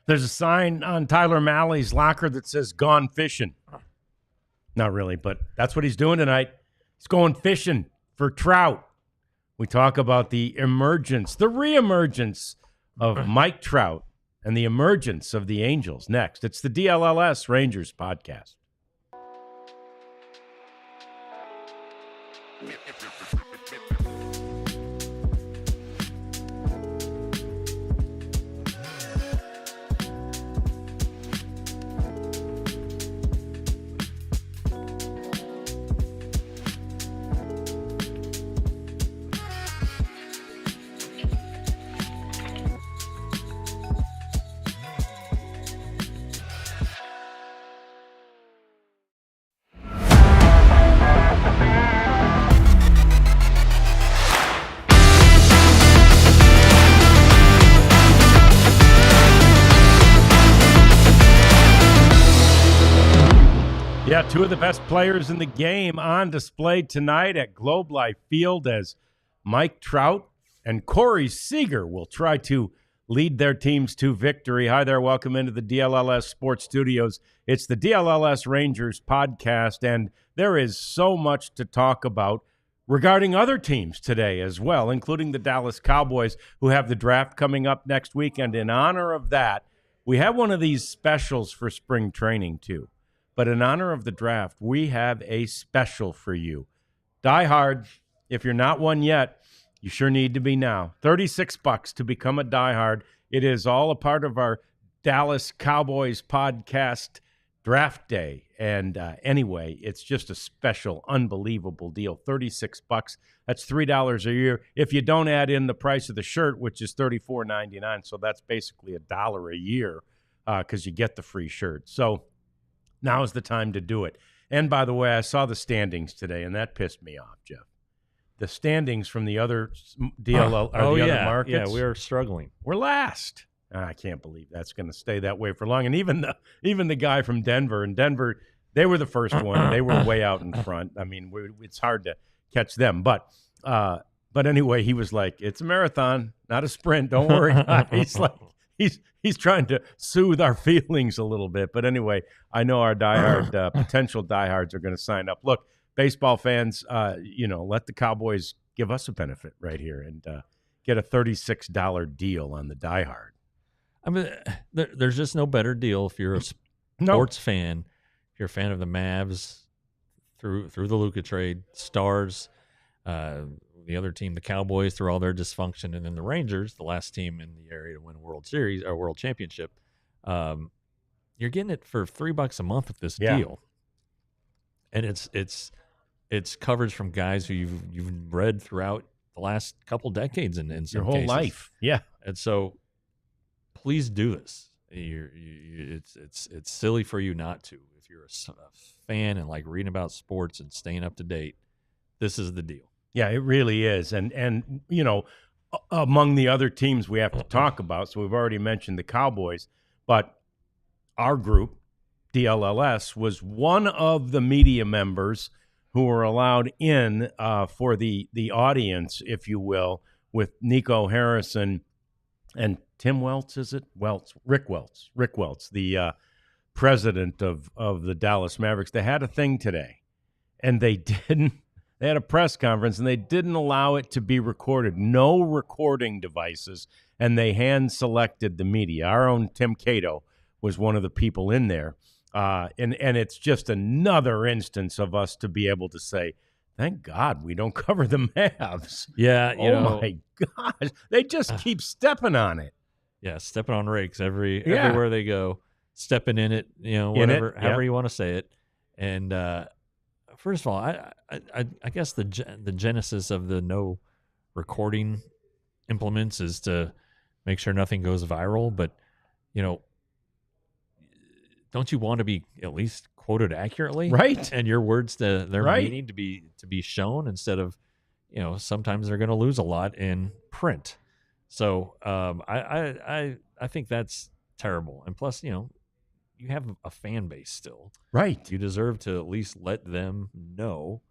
There's a sign on Tyler Malley's locker that says "Gone fishing." Not really, but that's what he's doing tonight. He's going fishing for trout. We talk about the reemergence of Mike Trout and the emergence of the Angels next. It's the DLLS Rangers podcast. Yeah, two of the best players in the game on display tonight at Globe Life Field as Mike Trout and Corey Seager will try to lead their teams to victory. Hi there, welcome into the DLLS Sports Studios. It's the DLLS Rangers podcast, and there is so much to talk about regarding other teams today as well, including the Dallas Cowboys, who have the draft coming up next week. And in honor of that, we have one of these specials for spring training too. But in honor of the draft, we have a special for you. Die Hard, if you're not one yet, you sure need to be now. $36 to become a Die Hard. It is all a part of our Dallas Cowboys podcast draft day. And anyway, it's just a special, unbelievable deal. $36. That's $3 a year. If you don't add in the price of the shirt, which is $34.99, so that's basically $1 a year because you get the free shirt. So now is the time to do it. And by the way, I saw the standings today, and that pissed me off, Jeff. The standings from the other DLL other markets. Yeah, we are struggling. We're last. I can't believe that's going to stay that way for long. And even the guy from Denver, they were the first one. They were way out in front. I mean, it's hard to catch them. But anyway, he was like, "It's a marathon, not a sprint. Don't worry." He's like, He's trying to soothe our feelings a little bit. But anyway, I know our diehard, potential diehards are going to sign up. Look, baseball fans, let the Cowboys give us a benefit right here and get a $36 deal on the diehard. I mean, there's just no better deal if you're a sports fan. If you're a fan of the Mavs through the Luka trade, Stars, the other team, the Cowboys, through all their dysfunction, and then the Rangers, the last team in the area to win a World Series or World Championship. You're getting it for $3 a month with this deal, and it's coverage from guys who you've read throughout the last couple decades in some your whole cases. Life, yeah. And so, please do this. It's silly for you not to. If you're a fan and like reading about sports and staying up to date, this is the deal. Yeah, it really is. And among the other teams we have to talk about, so we've already mentioned the Cowboys, but our group, DLLS, was one of the media members who were allowed in for the audience, if you will, with Nico Harrison and Tim Welts, is it? Rick Welts, the president of the Dallas Mavericks. They had a thing today, and they had a press conference, and they didn't allow it to be recorded. No recording devices, and they hand-selected the media. Our own Tim Cato was one of the people in there. And it's just another instance of us to be able to say, thank God we don't cover the Mavs. Yeah, my gosh. They just keep stepping on it. Yeah, stepping on rakes everywhere they go, stepping in it, however you want to say it. And first of all, I guess the genesis of the no recording implements is to make sure nothing goes viral. But don't you want to be at least quoted accurately, right? And your words to their meaning to be shown instead of sometimes they're going to lose a lot in print. So I think that's terrible. And plus, you have a fan base still. Right. You deserve to at least let them know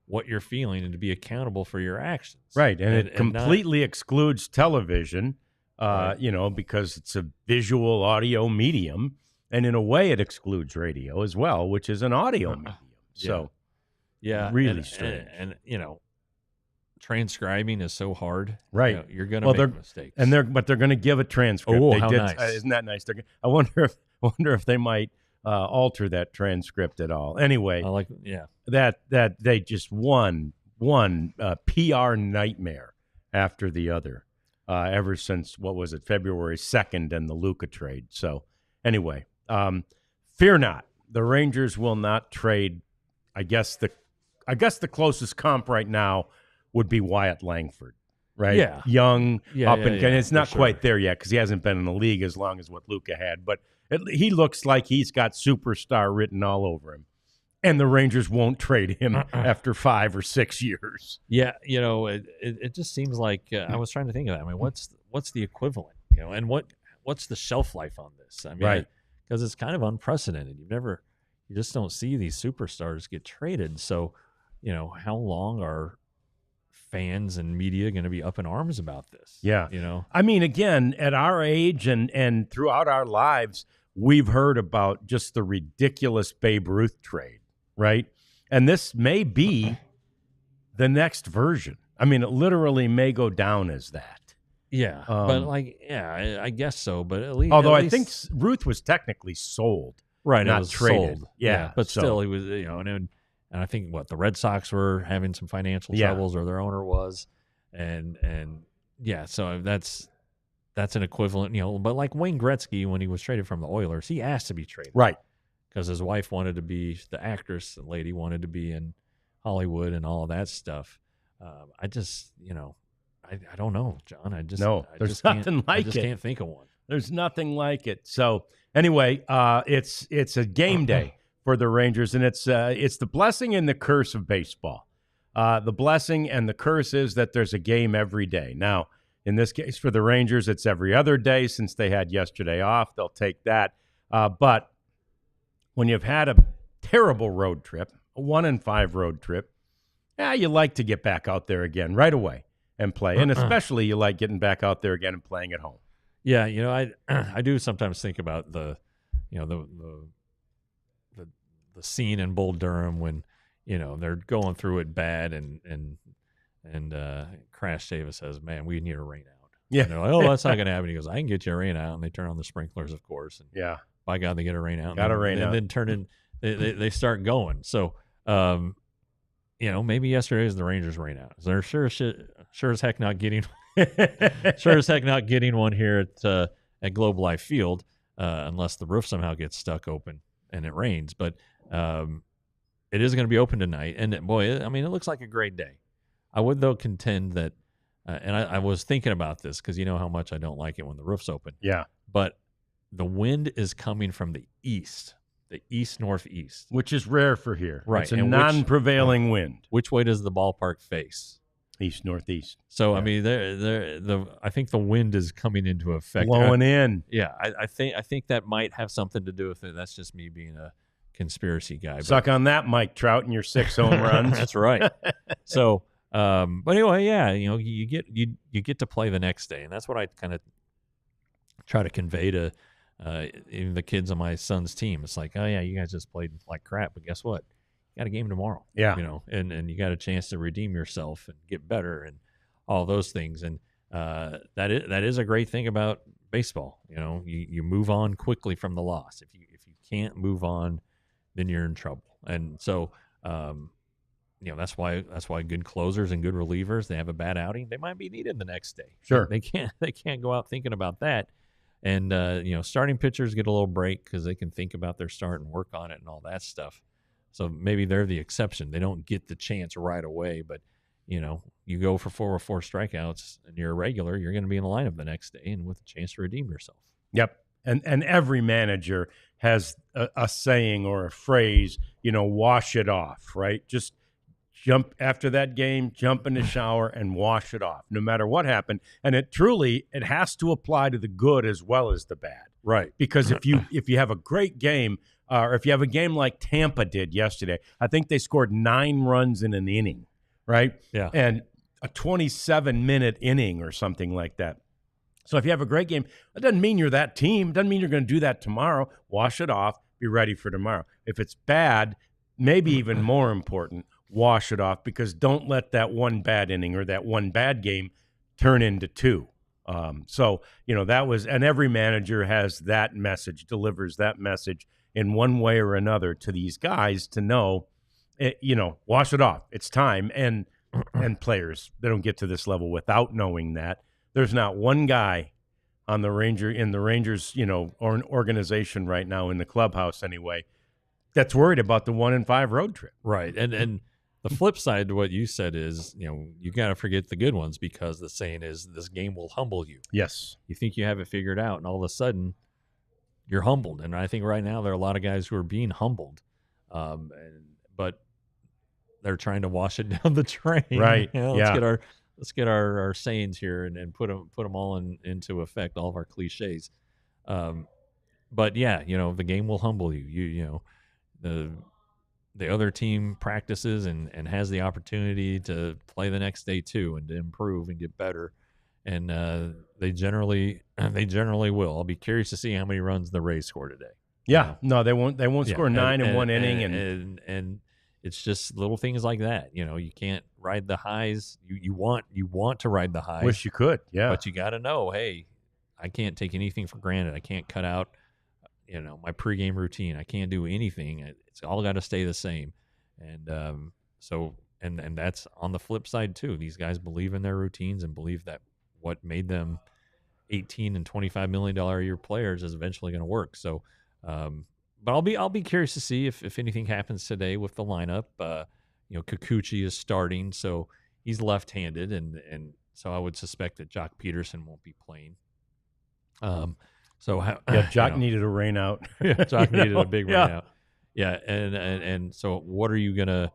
what you're feeling and to be accountable for your actions. Right. And it completely excludes television, Right. because it's a visual audio medium, and in a way it excludes radio as well, which is an audio medium. So really strange. And transcribing is so hard. Right. You're going to make mistakes. But they're going to give a transcript. Oh, how nice. Isn't that nice? I wonder if they might alter that transcript at all. Anyway, that they just one PR nightmare after the other ever since, what was it, February 2nd and the Luka trade. So anyway, fear not. The Rangers will not trade. I guess the closest comp right now would be Wyatt Langford, right? Yeah. Young, up and it's not quite sure. there yet because he hasn't been in the league as long as what Luka had. But he looks like he's got superstar written all over him. And the Rangers won't trade him after 5 or 6 years. Yeah, it just seems like I was trying to think of that. I mean, what's the equivalent? And what's the shelf life on this? I mean, right. Because it's kind of unprecedented. You just don't see these superstars get traded. So, how long are fans and media going to be up in arms about this? Yeah. I mean, again, at our age and throughout our lives, we've heard about just the ridiculous Babe Ruth trade, right? And this may be the next version. I mean, it literally may go down as that. Yeah, but I guess so. But at least, I think Ruth was technically sold, right? Not it was traded. Sold. Yeah, but still, he was, and I think the Red Sox were having some financial troubles, or their owner was, and so that's an equivalent, But like Wayne Gretzky, when he was traded from the Oilers, he asked to be traded, right? Because his wife wanted to be the actress, the lady wanted to be in Hollywood and all of that stuff. I just, I don't know, John. There's nothing like it. I just can't think of one. There's nothing like it. So anyway, it's a game day for the Rangers, and it's the blessing and the curse of baseball. The blessing and the curse is that there's a game every day. Now, in this case, for the Rangers, it's every other day since they had yesterday off. They'll take that. But when you've had a terrible road trip, a 1-5 road trip, you like to get back out there again right away and play. And especially you like getting back out there again and playing at home. Yeah, I do sometimes think about the scene in Bull Durham when they're going through it bad and Crash Davis says, "Man, we need a rain out." Yeah, and they're like, "Oh, that's not going to happen." He goes, "I can get you a rain out," and they turn on the sprinklers, of course. And by God, they get a rain out. Got a rain out, and then they start going. So, maybe yesterday was the Rangers rain out. They're sure as heck not getting one here at Globe Life Field, unless the roof somehow gets stuck open and it rains. But it is going to be open tonight, and boy, it looks like a great day. I would though contend that, and I was thinking about this because you know how much I don't like it when the roof's open. Yeah, but the wind is coming from the east. The east-northeast. Which is rare for here. Right. It's a non-prevailing wind. Which way does the ballpark face? East-northeast. So, I think the wind is coming into effect. Blowing in. Yeah, I think that might have something to do with it. That's just me being a conspiracy guy. Suck on that, Mike Trout, and your 6 home runs. That's right. So, but anyway, you get to play the next day, and that's what I kind of try to convey to even the kids on my son's team. It's like, oh yeah, you guys just played like crap, but guess what? You got a game tomorrow. Yeah. And you got a chance to redeem yourself and get better and all those things. And that is a great thing about baseball. You move on quickly from the loss. If you can't move on, then you're in trouble. And so that's why good closers and good relievers, they have a bad outing, they might be needed the next day. Sure. They can't go out thinking about that. And, starting pitchers get a little break because they can think about their start and work on it and all that stuff. So maybe they're the exception. They don't get the chance right away. But, you go for 4 or 4 strikeouts and you're a regular, you're going to be in the lineup the next day and with a chance to redeem yourself. Yep. And every manager has a saying or a phrase, wash it off, right? Just jump after that game, jump in the shower and wash it off, no matter what happened. And it has to apply to the good as well as the bad. Right. Because if you have a great game, or if you have a game like Tampa did yesterday, I think they scored 9 runs in an inning, right? Yeah. And a 27-minute inning or something like that. So if you have a great game, it doesn't mean you're that team. It doesn't mean you're going to do that tomorrow. Wash it off. Be ready for tomorrow. If it's bad, maybe even more important, wash it off, because don't let that one bad inning or that one bad game turn into two. So, that was, and every manager has that message, delivers that message in one way or another to these guys to know, wash it off. It's time. And players, they don't get to this level without knowing that. There's not one guy in the Rangers, organization right now, in the clubhouse anyway, that's worried about the 1-5 road trip. Right. And the flip side to what you said is, you got to forget the good ones, because the saying is this game will humble you. Yes. You think you have it figured out, and all of a sudden you're humbled. And I think right now there are a lot of guys who are being humbled, but they're trying to wash it down the drain. Right. Let's get our sayings here and put them all into effect, all of our cliches. But yeah, the game will humble you. The other team practices and has the opportunity to play the next day too, and to improve and get better. And they generally will. I'll be curious to see how many runs the Rays score today. Yeah, no, they won't score 9 in one inning, and it's just little things like that. You can't ride the highs. You want to ride the highs. Wish you could, yeah. But you got to know, hey, I can't take anything for granted. I can't cut out, my pregame routine. I can't do anything. It's all got to stay the same. And so that's on the flip side too. These guys believe in their routines and believe that what made them $18 and $25 million a year players is eventually going to work. So, but I'll be curious to see if anything happens today with the lineup. Kikuchi is starting, so he's left-handed, and so I would suspect that Jock Peterson won't be playing. Jock needed a rain out. Yeah, Jock needed a big rain out. Yeah, and so what are you gonna?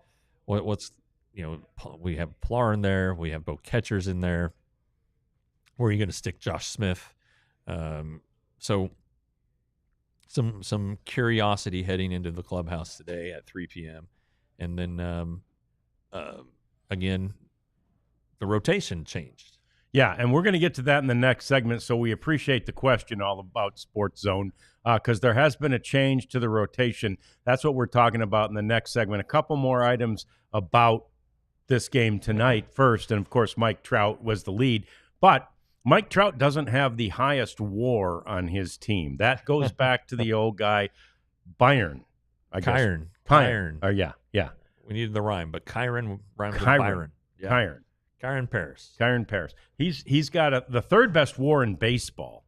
What's we have Pilar in there, we have both catchers in there. Where are you going to stick Josh Smith? So some curiosity heading into the clubhouse today at 3 p.m. And then again, the rotation changed. Yeah, and we're going to get to that in the next segment, so we appreciate the question all about Sports Zone, because there has been a change to the rotation. That's what we're talking about in the next segment. A couple more items about this game tonight first, and of course Mike Trout was the lead, but Mike Trout doesn't have the highest WAR on his team. That goes back to the old guy, Byron. Kyron. Oh, yeah. We needed the rhyme, but Kyron rhymes with Byron. Yeah. Kyron Paris. He's got the third best WAR in baseball,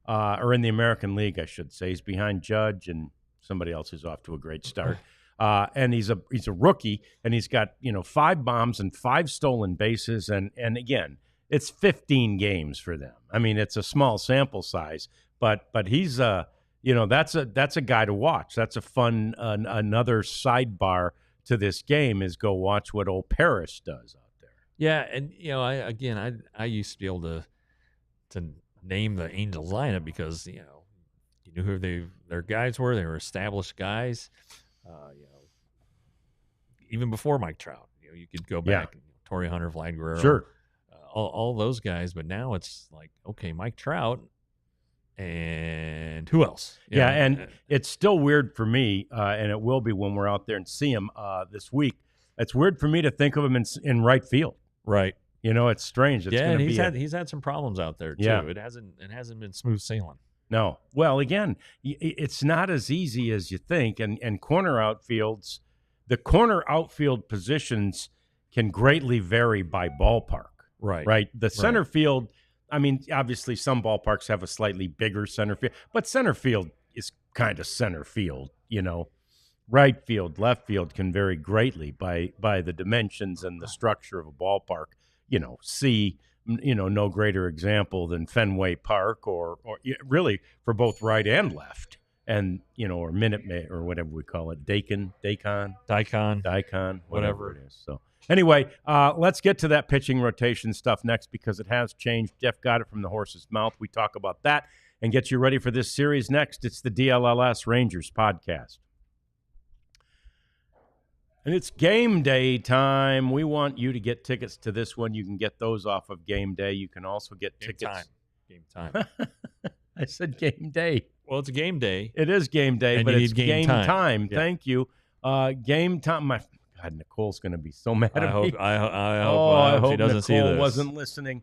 or in the American League, I should say. He's behind Judge and somebody else who's off to a great start. And he's a rookie, and he's got 5 bombs and 5 stolen bases, and again, it's 15 games for them. I mean, it's a small sample size, but he's that's a guy to watch. That's a fun another sidebar to this game is go watch what old Paris does out there. Yeah, and I used to be able to name the Angels lineup because you knew who their guys were. They were established guys. Even before Mike Trout, you could go back. Torrey Hunter, Vlad Guerrero. Sure. All those guys, but now it's like, okay, Mike Trout, and who else? And it's still weird for me, and it will be when we're out there and see him this week. It's weird for me to think of him in right field. Right. It's strange. It's and he's had some problems out there too. Yeah. It hasn't been smooth sailing. No. Well, again, it's not as easy as you think, and corner outfields, the corner outfield positions can greatly vary by ballpark. Right. The center field, I mean, obviously some ballparks have a slightly bigger center field, but center field is kind of center field, Right field, left field can vary greatly by the dimensions and the structure of a ballpark. No greater example than Fenway Park or really for both right and left. And, or Minute Maid or whatever we call it, Daikon, whatever it is. So anyway, let's get to that pitching rotation stuff next because it has changed. Jeff got it from the horse's mouth. We talk about that and get you ready for this series next. It's the DLLS Rangers podcast. And it's game day time. We want you to get tickets to this one. You can get those off of Game Day. You can also get tickets. game time. I said game day. Well, it's game day. It is game day, and but you it's need game time. Yeah. Thank you. Game time. My God, Nicole's going to be so mad at me. I hope she doesn't see Nicole this. wasn't listening.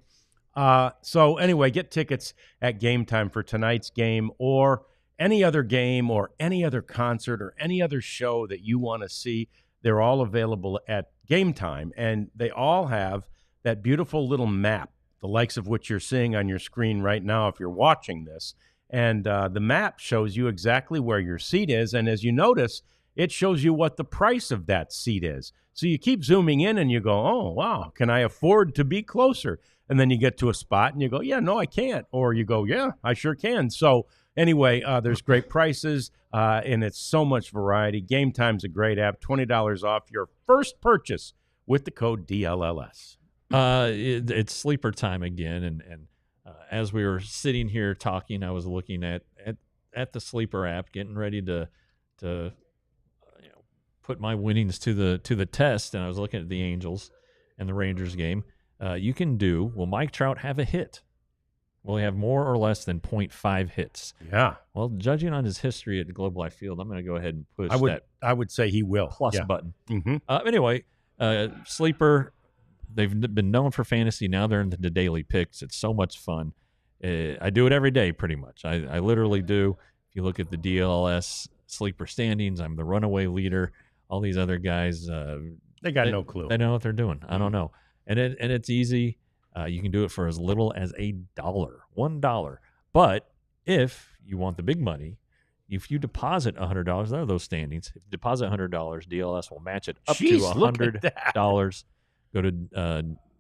So anyway, get tickets at Game Time for tonight's game or any other game or any other concert or any other show that you want to see. They're all available at Game Time, and they all have that beautiful little map, the likes of which you're seeing on your screen right now if you're watching this. And the map shows you exactly where your seat is. And as you notice, it shows you what the price of that seat is. So you keep zooming in and you go, oh, wow, can I afford to be closer? And then you get to a spot and you go, yeah, no, I can't. Or you go, yeah, I sure can. So anyway, there's great prices and it's so much variety. Game Time's a great app, $20 off your first purchase with the code DLLS. It's sleeper time again. And as we were sitting here talking, I was looking at the sleeper app, getting ready to put my winnings to the test, and I was looking at the Angels and the Rangers game. You can do, will Mike Trout have a hit? Will he have more or less than 0.5 hits? Yeah. Well, judging on his history at the Globe Life Field, I'm going to go ahead and push I would say he will. Plus button. Mm-hmm. Anyway, sleeper, they've been known for fantasy. Now they're in the daily picks. It's so much fun. I do it every day pretty much. I literally do. If you look at the DLLS sleeper standings, I'm the runaway leader. All these other guys, they got no clue. They know what they're doing. I don't know. And it's easy. You can do it for as little as $1. But if you want the big money, if you deposit $100, there are those standings. If you deposit $100, DLS will match it up to $100. Go to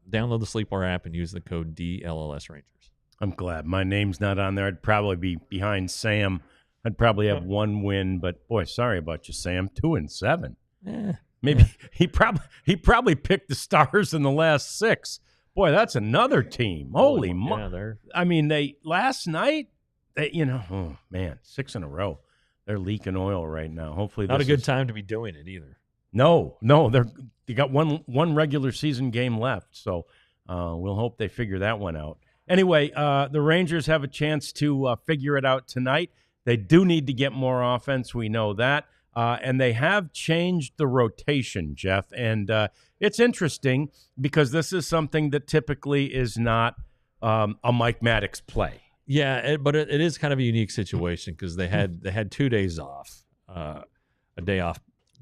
download the Sleeper app and use the code DLLS Rangers. I'm glad my name's not on there. I'd probably be behind Sam. I'd probably have one win, but boy, sorry about you, Sam. 2-7. Maybe he probably picked the Stars in the last 6. Boy, that's another team. Holy moly! I mean, they last night. Oh man, 6 in a row. They're leaking oil right now. Hopefully, not a good time to be doing it either. No, they got one regular season game left, so we'll hope they figure that one out. Anyway, the Rangers have a chance to figure it out tonight. They do need to get more offense. We know that. And they have changed the rotation, Jeff. And it's interesting because this is something that typically is not a Mike Maddox play. Yeah, but it is kind of a unique situation because they had 2 days off, a day off,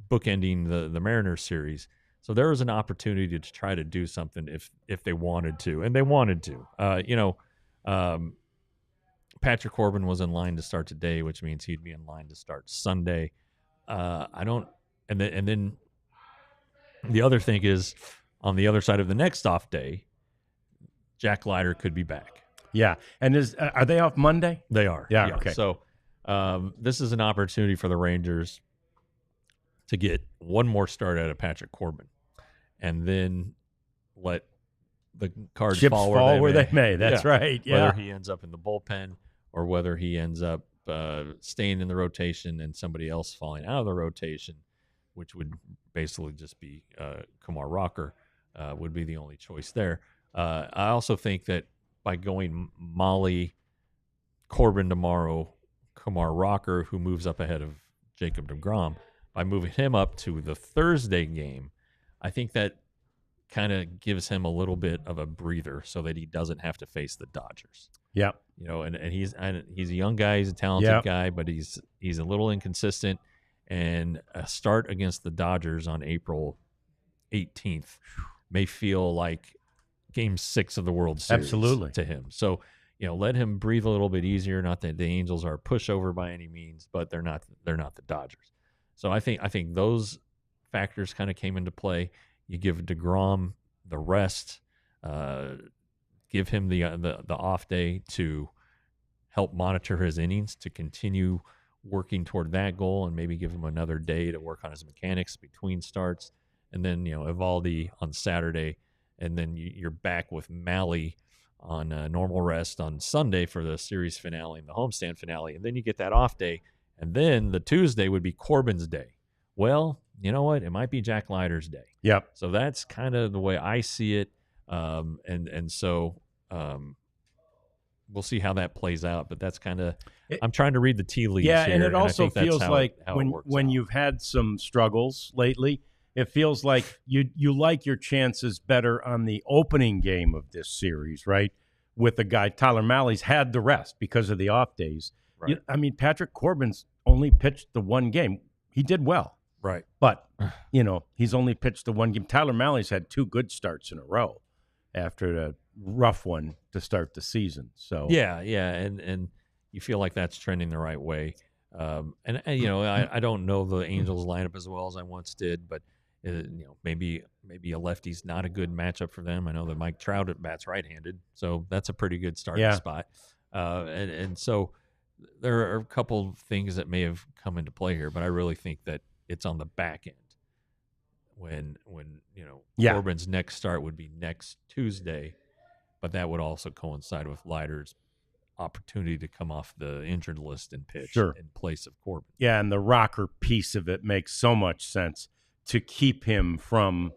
bookending the Mariners series. So there was an opportunity to try to do something if they wanted to, and they wanted to. Patrick Corbin was in line to start today, which means he'd be in line to start Sunday. And then the other thing is, on the other side of the next off day, Jack Leiter could be back. Yeah, and are they off Monday? They are. Yeah. Okay. So this is an opportunity for the Rangers to get one more start out of Patrick Corbin, and then let the cards Chips fall where they may. That's right. Yeah. Whether he ends up in the bullpen or whether he ends up staying in the rotation and somebody else falling out of the rotation, which would basically just be Kumar Rocker, would be the only choice there. I also think that by going Molly, Corbin tomorrow, Kumar Rocker, who moves up ahead of Jacob deGrom, by moving him up to the Thursday game, I think that kind of gives him a little bit of a breather so that he doesn't have to face the Dodgers. Yeah. And he's a young guy, he's a talented guy, but he's a little inconsistent. And a start against the Dodgers on April 18th may feel like Game 6 of the World Series to him. So, let him breathe a little bit easier. Not that the Angels are a pushover by any means, but they're not the Dodgers. So I think those factors kind of came into play. You give deGrom the rest, give him the off day to help monitor his innings, to continue working toward that goal, and maybe give him another day to work on his mechanics between starts. And then, Evaldi on Saturday, and then you're back with Malley on normal rest on Sunday for the series finale and the homestand finale. And then you get that off day. And then the Tuesday would be Corbin's day. Well, you know what? It might be Jack Leiter's day. Yep. So that's kind of the way I see it. So we'll see how that plays out. But that's kind of I'm trying to read the tea leaves yeah, here, and it also I think feels like when out. you've had some struggles lately, it feels like you like your chances better on the opening game of this series, right? With the guy Tyler Malley's had the rest because of the off days. Right. I mean, Patrick Corbin's only pitched the one game. He did well. Right. But, he's only pitched the one game. Tyler Malley's had 2 good starts in a row after the rough one to start the season. So yeah, and you feel like that's trending the right way. And I don't know the Angels lineup as well as I once did, but maybe a lefty's not a good matchup for them. I know that Mike Trout bats right-handed, so that's a pretty good starting spot. And so there are a couple things that may have come into play here, but I really think that it's on the back end when Corbin's next start would be next Tuesday, but that would also coincide with Leiter's opportunity to come off the injured list and pitch in place of Corbin. Yeah, and the rocker piece of it makes so much sense to keep him from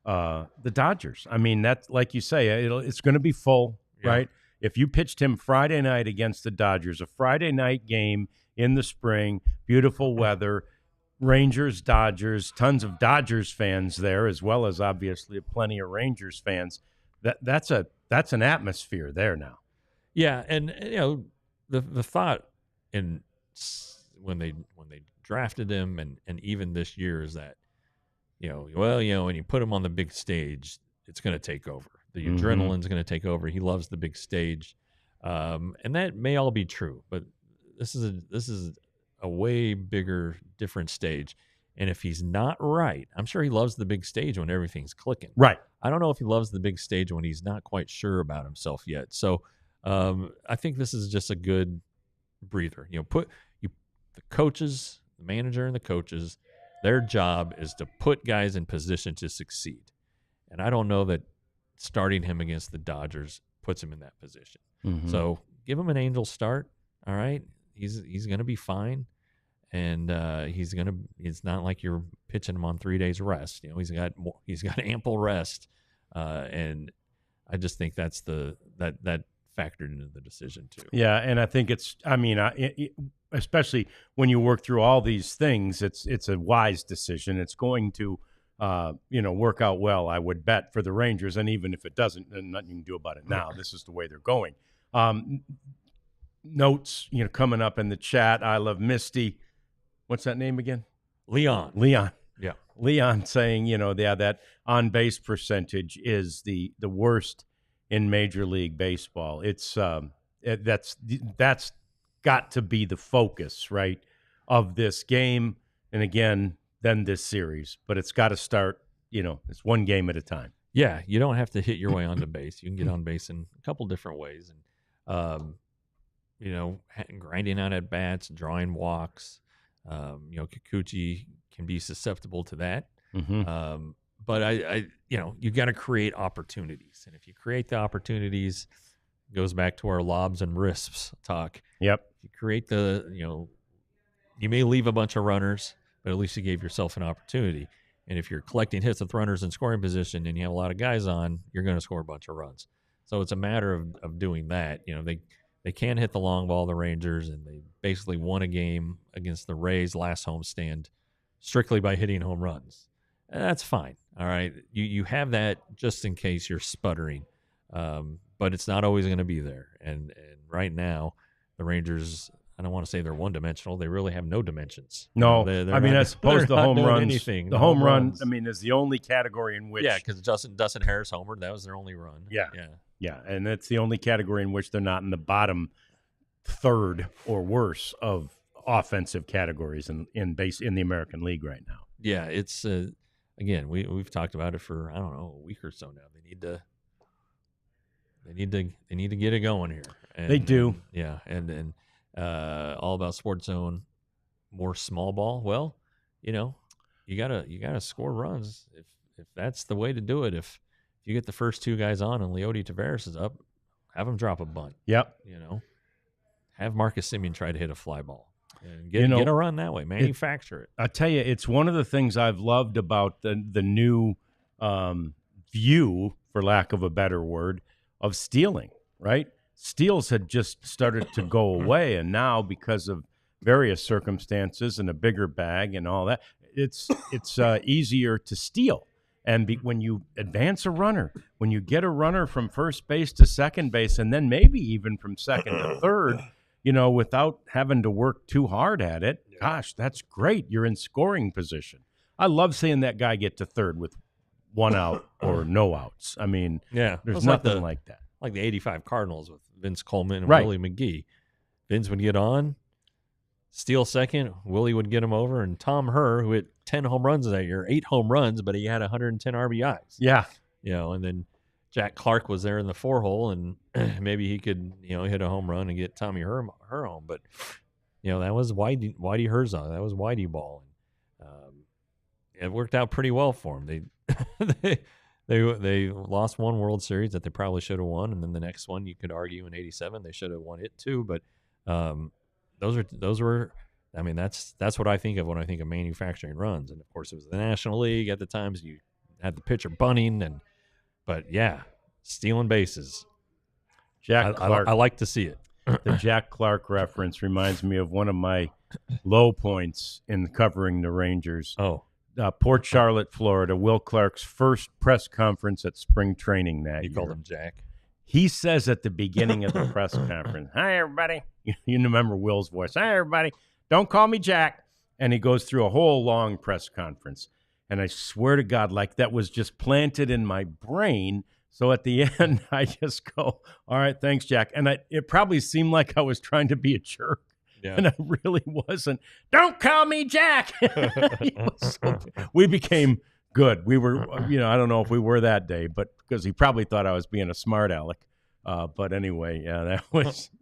the Dodgers. I mean, that's like you say, it's going to be full, right? If you pitched him Friday night against the Dodgers, a Friday night game in the spring, beautiful weather, Rangers, Dodgers, tons of Dodgers fans there, as well as obviously plenty of Rangers fans. That's an atmosphere there now. Yeah, and the thought when they drafted him and even this year is that when you put him on the big stage, it's going to take over. The adrenaline's going to take over. He loves the big stage, and that may all be true. But this is a way bigger, different stage. And if he's not right, I'm sure he loves the big stage when everything's clicking. Right. I don't know if he loves the big stage when he's not quite sure about himself yet. So I think this is just a good breather. The coaches, the manager, and the coaches, their job is to put guys in position to succeed. And I don't know that starting him against the Dodgers puts him in that position. Mm-hmm. So give him an Angel start. All right, he's going to be fine, and it's not like you're pitching him on 3 days rest. He's got ample rest, and I just think that's that factored into the decision too. Yeah, and I think especially when you work through all these things, it's a wise decision. It's going to work out well, I would bet, for the Rangers. And even if it doesn't, then nothing you can do about it now. This is the way they're going. Notes, coming up in the chat. I love Misty. What's that name again? Leon. Yeah. Leon saying, that on-base percentage is the worst in Major League Baseball. It's that's got to be the focus, right, of this game. And again, then this series, but it's got to start, it's one game at a time. Yeah. You don't have to hit your way onto base. You can get on base in a couple different ways. And, grinding out at bats, drawing walks, Kikuchi can be susceptible to that. Mm-hmm. But you got to create opportunities. And if you create the opportunities, it goes back to our lobs and risks talk. Yep. If you create you may leave a bunch of runners, but at least you gave yourself an opportunity. And if you're collecting hits with runners in scoring position and you have a lot of guys on, you're going to score a bunch of runs. So it's a matter of doing that. They can hit the long ball, the Rangers, and they basically won a game against the Rays last homestand strictly by hitting home runs. And that's fine. All right. You have that just in case you're sputtering. But it's not always going to be there. And right now, the Rangers, I don't want to say they're one-dimensional. They really have no dimensions. No. I suppose the home runs. The home run, is the only category in which. Yeah, because Dustin Harris homered. That was their only run. Yeah, and that's the only category in which they're not in the bottom third or worse of offensive categories in the American League right now. Yeah, it's again, we've talked about it for a week or so now. They need to get it going here. And, they do. And All About Sports Zone, more small ball. Well, you gotta score runs if that's the way to do it. If you get the first 2 guys on and Leody Taveras is up, have him drop a bunt. Yep. Have Marcus Semien try to hit a fly ball and get a run that way. Manufacture it. I tell you, it's one of the things I've loved about the new view, for lack of a better word, of stealing, right? steals had just started to go away, and now because of various circumstances and a bigger bag and all that, it's easier to steal. And when you advance a runner, when you get a runner from first base to second base, and then maybe even from second to third, without having to work too hard at it, gosh, that's great. You're in scoring position. I love seeing that guy get to third with one out or no outs. I mean, there's nothing like that. Like the 85 Cardinals with Vince Coleman and Right. Willie McGee. Vince would get on, steal second, Willie would get him over, and Tom Herr, who hit 10 home runs that year, 8 home runs, but he had 110 RBIs. Yeah. And then Jack Clark was there in the 4-hole, and maybe he could, hit a home run and get Tommy Herr home. But, that was Whitey Herzog. That was Whitey ball. And, it worked out pretty well for him. They lost one World Series that they probably should have won, and then the next one you could argue in '87 they should have won it too. But those were. I mean, that's what I think of when I think of manufacturing runs. And of course, it was the National League at the times. You had the pitcher bunting, but stealing bases. Jack Clark. I like to see it. The Jack Clark reference reminds me of one of my low points in covering the Rangers. Oh. Port Charlotte, Florida, Will Clark's first press conference at spring training that year. He called him Jack. He says at the beginning of the press conference, "Hi, everybody." You remember Will's voice. "Hi, everybody. Don't call me Jack." And he goes through a whole long press conference. And I swear to God, like that was just planted in my brain. So at the end, I just go, "All right, thanks, Jack." And it probably seemed like I was trying to be a jerk. Yeah. And I really wasn't. "Don't call me Jack." We became good. We were, I don't know if we were that day, but because he probably thought I was being a smart aleck. But anyway,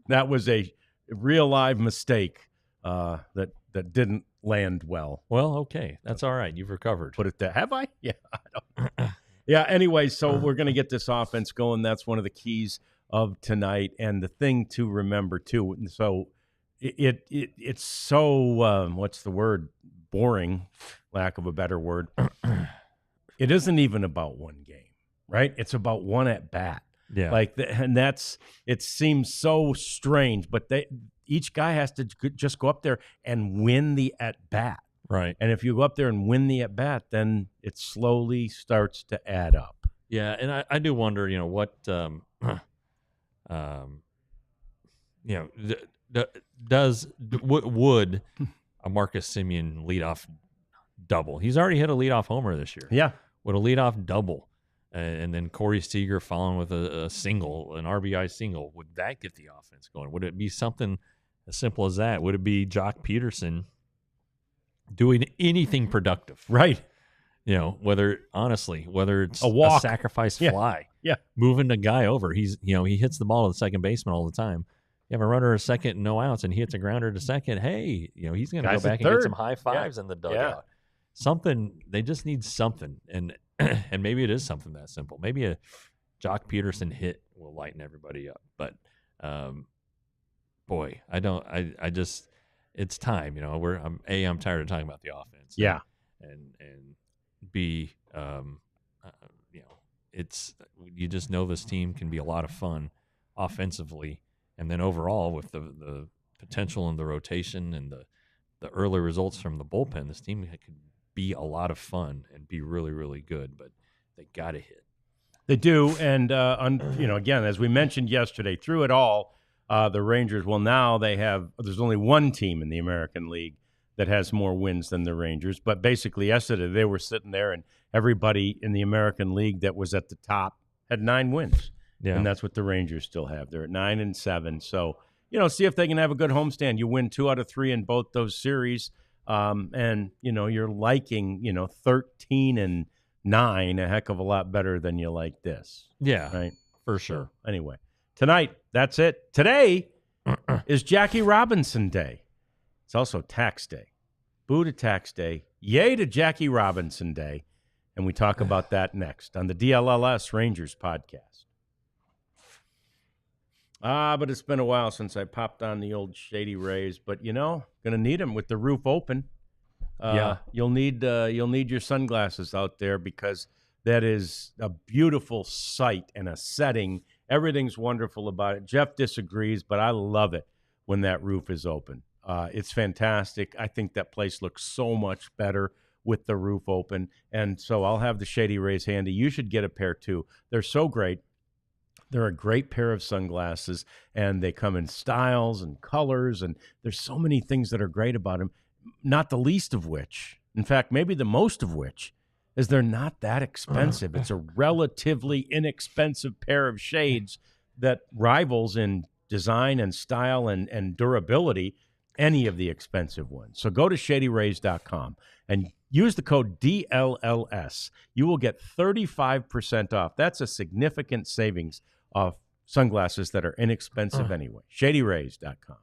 that was a real live mistake that didn't land well. Well, okay, that's all right. You've recovered. Put it there. Have I? Yeah, I don't. Yeah. Anyway, so we're going to get this offense going. That's one of the keys of tonight, and the thing to remember too. So. It's so what's the word? Boring, lack of a better word. It isn't even about one game, right? It's about one at bat. Yeah, it seems so strange, but each guy has to just go up there and win the at bat, right? And if you go up there and win the at bat, then it slowly starts to add up. Yeah, and I do wonder, what, would a Marcus Semien leadoff double? He's already hit a leadoff homer this year. Yeah. Would a leadoff double, and then Corey Seager following with a single, an RBI single, would that get the offense going? Would it be something as simple as that? Would it be Jock Peterson doing anything productive? Right. Whether it's a walk, a sacrifice fly, moving the guy over. He hits the ball to the second baseman all the time. You have a runner at second, no outs, and he hits a grounder to second. Hey, he's going to go back and get some high fives in the dugout. Yeah. Something, they just need something, and maybe it is something that simple. Maybe a Jock Peterson hit will lighten everybody up. But boy, I just it's time. I'm tired of talking about the offense. Yeah, and B, it's you just know this team can be a lot of fun offensively. And then overall, with the potential and the rotation and the early results from the bullpen, this team could be a lot of fun and be really, really good. But they got to hit. They do, and again, as we mentioned yesterday, through it all, the Rangers. Well, now there's only one team in the American League that has more wins than the Rangers. But basically, yesterday they were sitting there, and everybody in the American League that was at the top had 9 wins. Yeah. And that's what the Rangers still have. They're at 9-7. So, see if they can have a good homestand. You win 2 out of 3 in both those series. And, you're liking, 13-9 a heck of a lot better than you like this. Yeah, right? For sure. So, anyway, tonight, that's it. Today is Jackie Robinson Day. It's also tax day. Boo to tax day. Yay to Jackie Robinson Day. And we talk about that next on the DLLS Rangers podcast. But it's been a while since I popped on the old Shady Rays. But, going to need them with the roof open. You'll need your sunglasses out there because that is a beautiful sight and a setting Everything's wonderful about it. Jeff disagrees, but I love it when that roof is open. It's fantastic. I think that place looks so much better with the roof open. And so I'll have the Shady Rays handy. You should get a pair too. They're so great. They're a great pair of sunglasses, and they come in styles and colors, and there's so many things that are great about them, not the least of which, in fact, maybe the most of which, is they're not that expensive. It's a relatively inexpensive pair of shades that rivals in design and style and durability any of the expensive ones. So go to shadyrays.com and use the code DLLS. You will get 35% off. That's a significant savings off sunglasses that are inexpensive anyway. Shadyrays.com.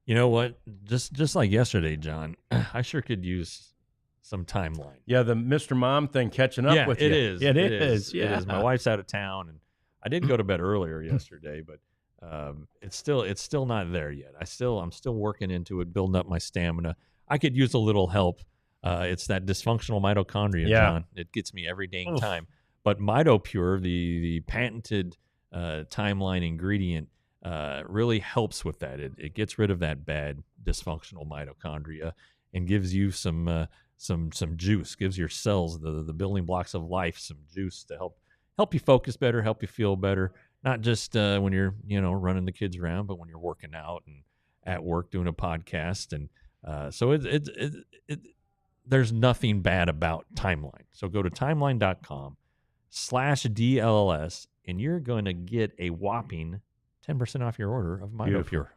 You know what? Just like yesterday, John, I sure could use some timeline. Yeah, the Mr. Mom thing catching up with you. It is. It is. Yeah. It is. My wife's out of town, and I did go to bed earlier yesterday, but it's still not there yet. I'm still working into it, building up my stamina. I could use a little help. It's that dysfunctional mitochondria, John. It gets me every dang time. But MitoPure, the patented timeline ingredient, really helps with that. It gets rid of that bad dysfunctional mitochondria and gives you some juice, gives your cells, the building blocks of life, some juice to help you focus better, help you feel better. Not just when you're running the kids around, but when you're working out and at work doing a podcast. And so there's nothing bad about Timeline. So go to timeline.com/DLLS and you're going to get a whopping 10% off your order of MitoPure.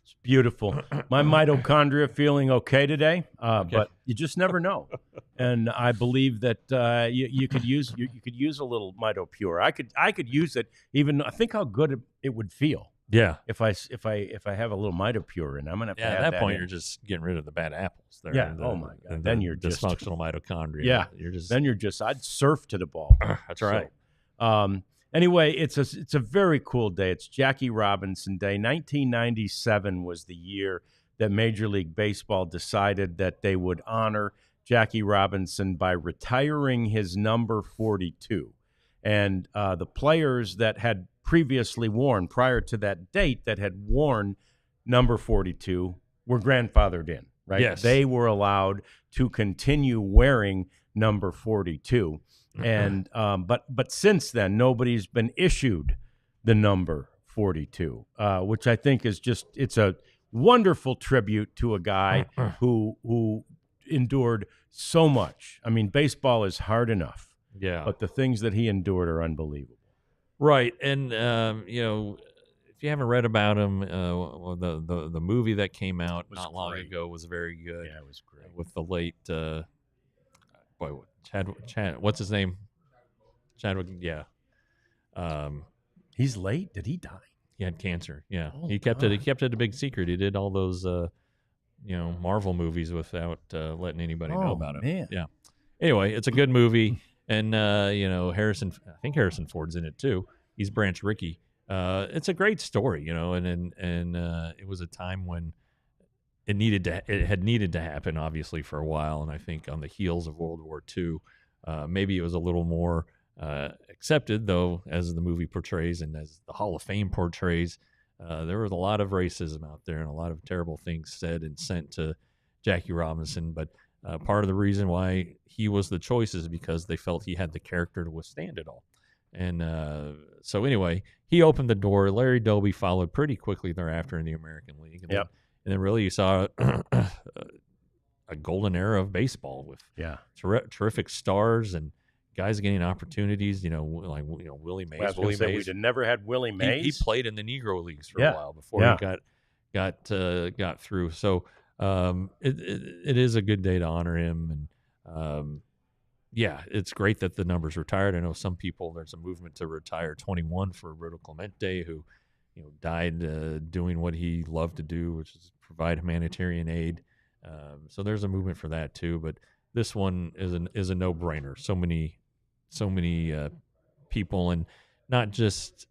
It's beautiful. My mitochondria feeling okay today, but you just never know. And I believe that you could use a little MitoPure. I could use it. Even I think how good it would feel. Yeah. If I have a little MitoPure, and I'm gonna have to add at that point in. You're just getting rid of the bad apples. Oh my God. Then you're just dysfunctional mitochondria. Yeah. I'd surf to the ball. That's right. So, anyway, it's a very cool day. It's Jackie Robinson Day. 1997 was the year that Major League Baseball decided that they would honor Jackie Robinson by retiring his number 42. And the players that had previously worn, prior to that date, that had worn number 42 were grandfathered in, right? Yes. They were allowed to continue wearing number 42. And but since then, nobody's been issued the number 42, which I think is it's a wonderful tribute to a guy who endured so much. I mean, baseball is hard enough, but the things that he endured are unbelievable. Right, and if you haven't read about him, the movie that came out not long ago was very good. Yeah, it was great with the late Chad. What's his name? Chadwick. Yeah. He's late. Did he die? He had cancer. Yeah, Oh, he kept God. it. He kept it a big secret. He did all those Marvel movies without letting anybody know about it. Man. Yeah. Anyway, it's a good movie. And, Harrison Ford's in it too. He's Branch Rickey. It's a great story, and it was a time when it had needed to happen, obviously, for a while. And I think on the heels of World War II, maybe it was a little more accepted, though, as the movie portrays and as the Hall of Fame portrays. There was a lot of racism out there and a lot of terrible things said and sent to Jackie Robinson. But part of the reason why he was the choice is because they felt he had the character to withstand it all. And so anyway, he opened the door. Larry Doby followed pretty quickly thereafter in the American League. And, then really you saw a golden era of baseball with terrific stars and guys getting opportunities, like Willie Mays. We'd have never had Willie Mays. He played in the Negro Leagues for a while before he got through. So it is a good day to honor him, and it's great that the number's retired. I know some people, there's a movement to retire 21 for Roberto Clemente, who died doing what he loved to do, which is provide humanitarian aid. So there's a movement for that too. But this one is a no-brainer. So many people, and not just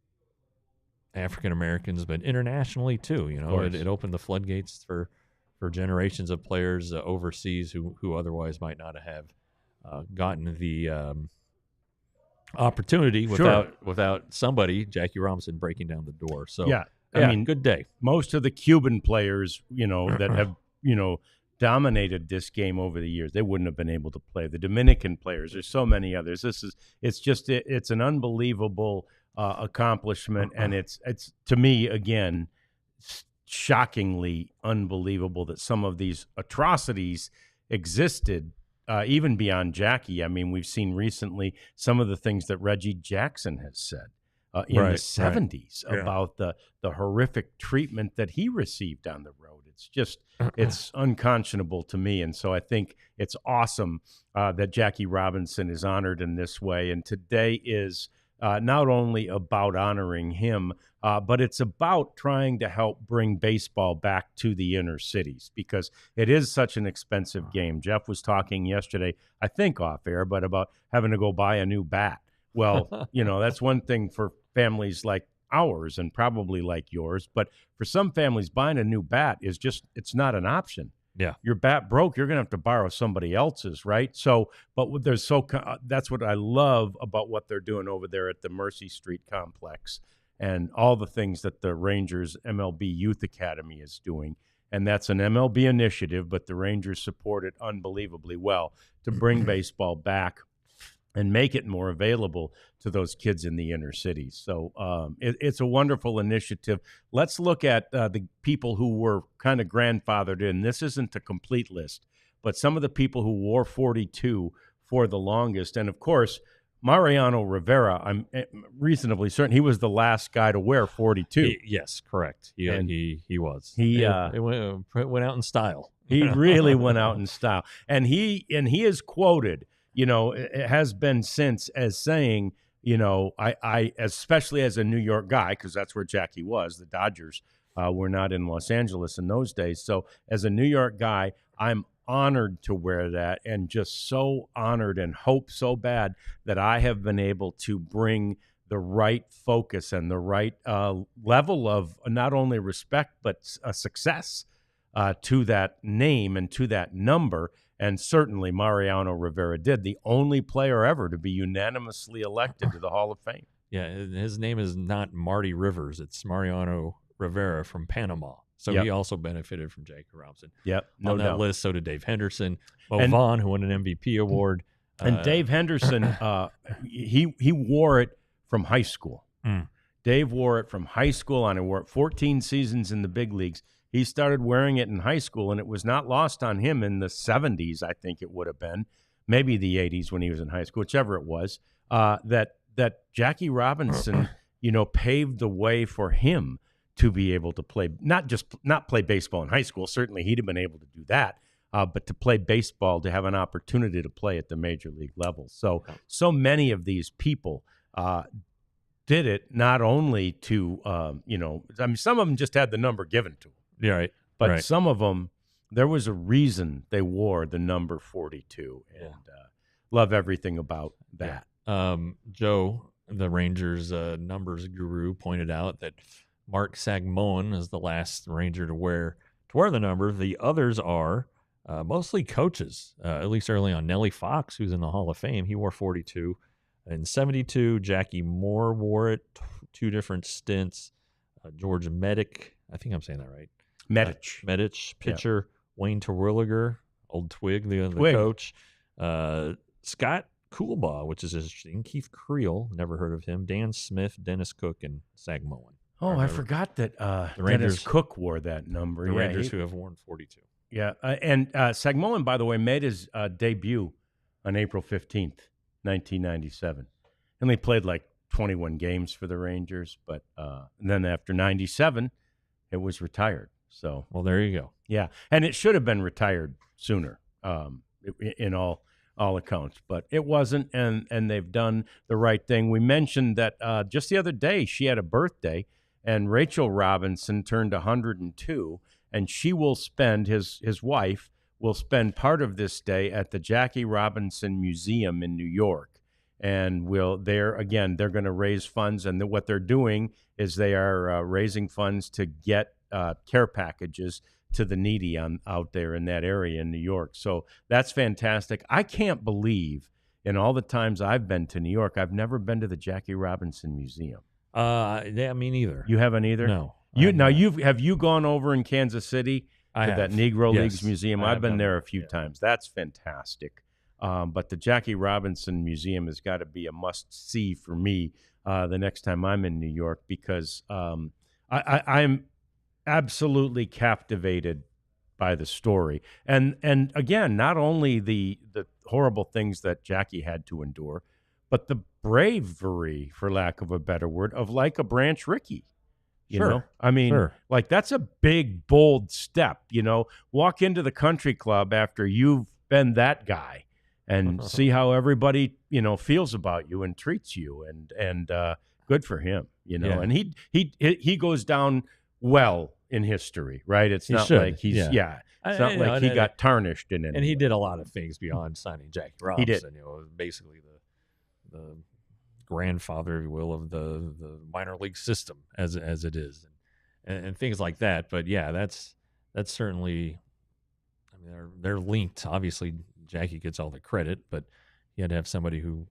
African Americans, but internationally too. It opened the floodgates for generations of players overseas who otherwise might not have gotten opportunity without somebody, Jackie Robinson, breaking down the door. So yeah, I mean, good day. Most of the Cuban players, that have, dominated this game over the years, they wouldn't have been able to play. The Dominican players, there's so many others. It's an unbelievable accomplishment, and it's to me again shockingly unbelievable that some of these atrocities existed even beyond Jackie. I mean, we've seen recently some of the things that Reggie Jackson has said in the 70s about the horrific treatment that he received on the road. It's unconscionable to me. And so I think it's awesome that Jackie Robinson is honored in this way. And today is not only about honoring him, but it's about trying to help bring baseball back to the inner cities, because it is such an expensive game. Jeff was talking yesterday, I think off air, but about having to go buy a new bat. Well, that's one thing for families like ours and probably like yours, but for some families, buying a new bat it's not an option. Yeah. Your bat broke, you're going to have to borrow somebody else's, right? So, but that's what I love about what they're doing over there at the Mercy Street complex and all the things that the Rangers MLB Youth Academy is doing. And that's an MLB initiative, but the Rangers support it unbelievably well to bring baseball back and make it more available to those kids in the inner cities. So it's a wonderful initiative. Let's look at the people who were kind of grandfathered in. This isn't a complete list, but some of the people who wore 42 for the longest. And, of course, Mariano Rivera, I'm reasonably certain he was the last guy to wear 42. Yes, correct. He was. He went out in style. He really went out in style. And he is quoted, it has been since, as saying, I especially as a New York guy, because that's where Jackie was, the Dodgers were not in Los Angeles in those days. So as a New York guy, I'm honored to wear that, and just so honored and hope so bad that I have been able to bring the right focus and the right level of not only respect but success to that name and to that number. And certainly Mariano Rivera did, the only player ever to be unanimously elected to the Hall of Fame. Yeah, his name is not Marty Rivers. It's Mariano Rivera from Panama. So he also benefited from Jackie Robinson. Yep, on that list, so did Dave Henderson, Vaughn, who won an MVP award. And Dave Henderson, he wore it from high school. Dave wore it from high on. He wore it 14 seasons in the big leagues. He started wearing it in high school, and it was not lost on him in the 70s, I think it would have been, maybe the 80s when he was in high school, whichever it was, that Jackie Robinson, paved the way for him to be able to play, not play baseball in high school. Certainly he'd have been able to do that, but to play baseball, to have an opportunity to play at the major league level. So many of these people did it not only to, some of them just had the number given to them. Yeah, right. But some of them, there was a reason they wore the number 42, and love everything about that. Yeah. Joe, the Rangers numbers guru, pointed out that Mark Sagmoen is the last Ranger to wear the number. The others are mostly coaches, at least early on. Nellie Fox, who's in the Hall of Fame, he wore 42. In 72, Jackie Moore wore it, two different stints. George Medic, I think I'm saying that right. Medich, pitcher. Wayne Terwilliger, old Twig, the coach. Scott Coolbaugh, which is interesting. Keith Creel, never heard of him. Dan Smith, Dennis Cook, and Sagmoen. Oh, I forgot that the Rangers, Dennis Cook wore that number. The Rangers who have worn 42. Yeah, and Sagmoen, by the way, made his debut on April 15th, 1997. And they played like 21 games for the Rangers, but and then after 97, it was retired. So, well, there you go. Yeah, and it should have been retired sooner, in all accounts, but it wasn't, and they've done the right thing. We mentioned that just the other day she had a birthday, and Rachel Robinson turned 102, and she will spend, his wife will spend part of this day at the Jackie Robinson Museum in New York. And they're going to raise funds, and what they're doing is they are raising funds to get care packages to the needy out there in that area in New York. So that's fantastic. I can't believe in all the times I've been to New York, I've never been to the Jackie Robinson Museum. Yeah, me neither. You haven't either? No. Have you gone over in Kansas City to that Negro Leagues Museum? I've been there a few times. That's fantastic. But the Jackie Robinson Museum has got to be a must-see for me the next time I'm in New York, because I'm absolutely captivated by the story. And again, not only the horrible things that Jackie had to endure, but the bravery, for lack of a better word, of like a Branch Rickey. You know, I mean, like, that's a big, bold step, walk into the country club after you've been that guy and see how everybody, feels about you and treats you, and good for him, and he goes down well in history, right? It's not like he's, it's not like he got tarnished in it. And he did a lot of things beyond signing Jackie Robinson. He did. Basically the grandfather, if you will, of the minor league system as it is, and things like that. But yeah, that's certainly, I mean, they're linked. Obviously, Jackie gets all the credit, but you had to have somebody who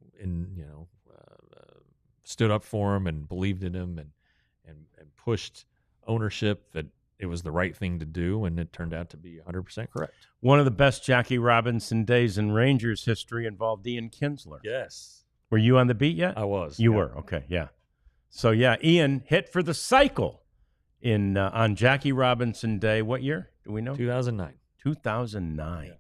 stood up for him and believed in him and pushed ownership that it was the right thing to do, and it turned out to be 100% correct. One of the best Jackie Robinson days in Rangers history involved Ian Kinsler. Yes. Were you on the beat yet? I was. You were? Okay, yeah. So, yeah, Ian hit for the cycle on Jackie Robinson Day. What year? Do we know? 2009. 2009.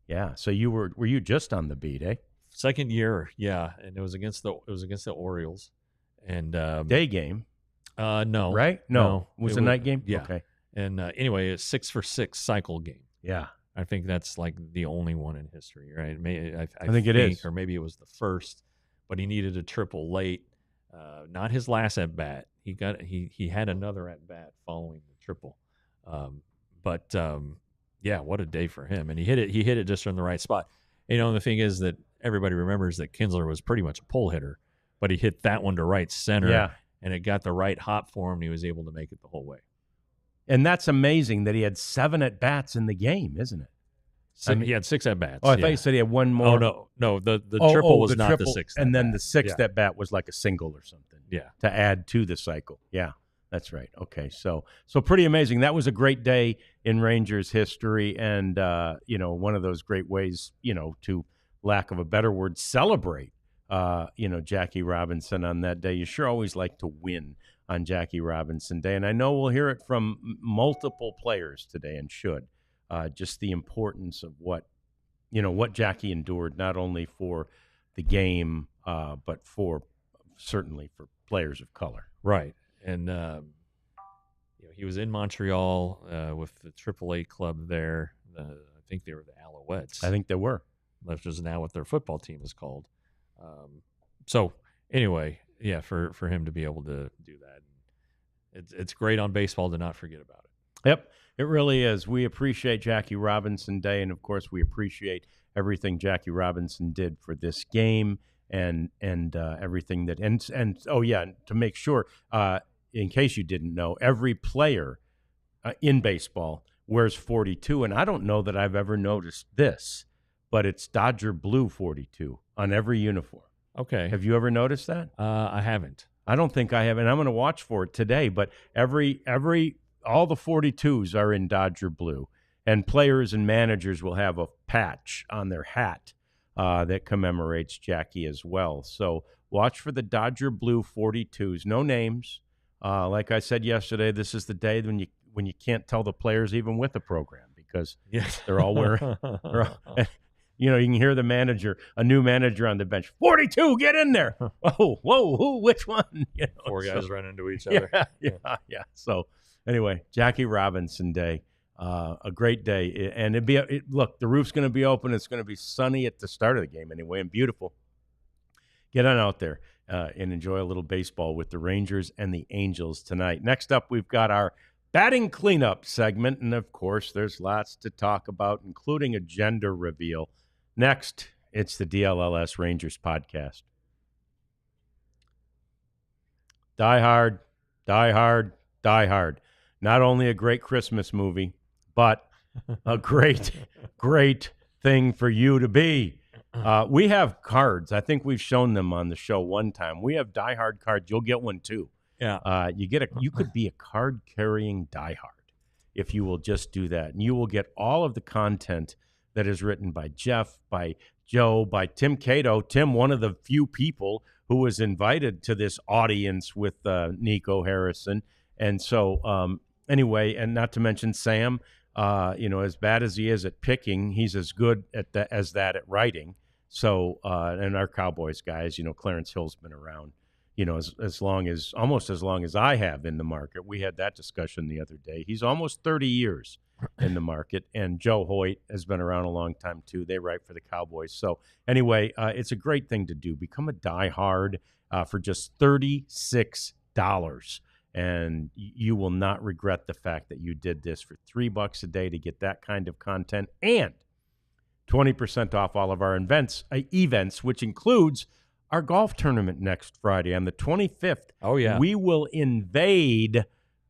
Yeah. So were you just on the beat, eh? Second year, yeah, and it was against the Orioles, and day game. No, right? No, it was a night game. Yeah. Okay. And anyway, a 6-for-6 cycle game. Yeah. I think that's like the only one in history, right? I think it is, or maybe it was the first. But he needed a triple late. Not his last at bat. He had another at bat following the triple. Yeah, what a day for him! And he hit it just in the right spot. The thing is that everybody remembers that Kinsler was pretty much a pull hitter, but he hit that one to right center, and it got the right hop for him, and he was able to make it the whole way. And that's amazing that he had 7 at bats in the game, isn't it? He had 6 at bats. Oh, I thought you said he had one more. Oh no, the triple was not the 6th, and then the 6th at bat was like a single or something. Yeah, to add to the cycle. Yeah, that's right. Okay, so pretty amazing. That was a great day in Rangers history, and one of those great ways, to lack of a better word, celebrate. Jackie Robinson on that day. You sure always like to win on Jackie Robinson Day, and I know we'll hear it from multiple players today, and should. Just the importance of what Jackie endured, not only for the game, but certainly for players of color. Right. And, he was in Montreal with the AAA club there. I think they were the Alouettes. I think they were. Which is now what their football team is called. So anyway, yeah, for him to be able to do that, it's great on baseball to not forget about it. Yep. It really is. We appreciate Jackie Robinson Day, and of course, we appreciate everything Jackie Robinson did for this game, and everything that and oh yeah, to make sure, in case you didn't know, every player in baseball wears 42, and I don't know that I've ever noticed this, but it's Dodger blue 42 on every uniform. Okay. Have you ever noticed that? I haven't. I don't think I have, and I'm going to watch for it today. But all the 42s are in Dodger blue, and players and managers will have a patch on their hat that commemorates Jackie as well. So watch for the Dodger blue 42s. No names. Like I said yesterday, this is the day when you can't tell the players even with the program, because they're all wearing. You can hear a new manager on the bench. 42, get in there. Whoa, who, which one? Four guys run into each other. Yeah. So. Anyway, Jackie Robinson Day, a great day, and look, the roof's going to be open. It's going to be sunny at the start of the game anyway, and beautiful. Get on out there and enjoy a little baseball with the Rangers and the Angels tonight. Next up, we've got our batting cleanup segment, and of course, there's lots to talk about, including a gender reveal. Next, it's the DLLS Rangers podcast. Die Hard, Die Hard, Die Hard. Not only a great Christmas movie, but a great, great thing for you to be. We have cards. I think we've shown them on the show one time. We have diehard cards. You'll get one too. Yeah. You could be a card carrying diehard if you will just do that, and you will get all of the content that is written by Jeff, by Joe, by Tim Cato. Tim, one of the few people who was invited to this audience with Nico Harrison, and so anyway, and not to mention Sam. As bad as he is at picking, he's as good as that at writing. So, and our Cowboys guys, Clarence Hill's been around, almost as long as I have in the market. We had that discussion the other day. He's almost 30 years in the market, and Joe Hoyt has been around a long time too. They write for the Cowboys. So anyway, it's a great thing to do. Become a diehard for just $36. And you will not regret the fact that you did this for $3 a day to get that kind of content, and 20% off all of our events, which includes our golf tournament next Friday on the 25th. Oh, yeah. We will invade